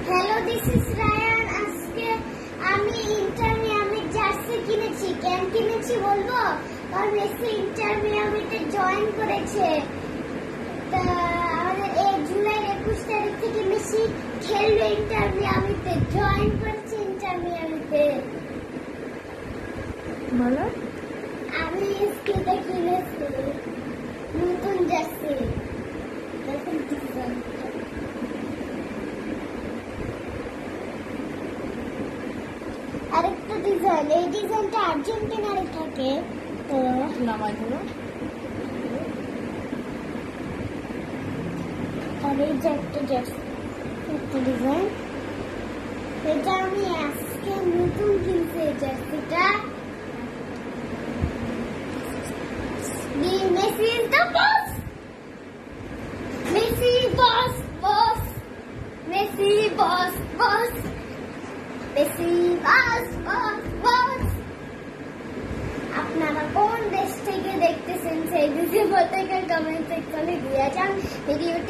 Hello, this is Ryan. আজকে আমি inter মিয়ামির jersey কিনেছি। কেন কিনেছি বলবো? কারণ মেসি ইন্টার মিয়ামিতে জয়েন করেছে। তা আমাদের এই জুলাই 21 তারিখ থেকে মেসি খেলবে ইন্টার মিয়ামিতে, জয়েন করেছে ইন্টার মিয়ামিতে। বলো। আমি স্কুলে কিনেছি নতুন জার্সি। দেখুন ডিজাইন। আরেকটা ডিজাইন, এই ডিজাইনটা আর্জেন্টিনার থাকে। তো নামাই হলো আর এই যে একটা ডিজাইন, এটা আমি আজকে নতুন কিনছি। এই জার্সিটা Messi is the boss, Messi boss boss, Messi boss boss, Messi boss boss boss. আপনারা কোন দেশ থেকে দেখতেছেন সেই দেশের পতাকা কমেন্ট সেকশনে দিয়ে যান। ভিডিওটি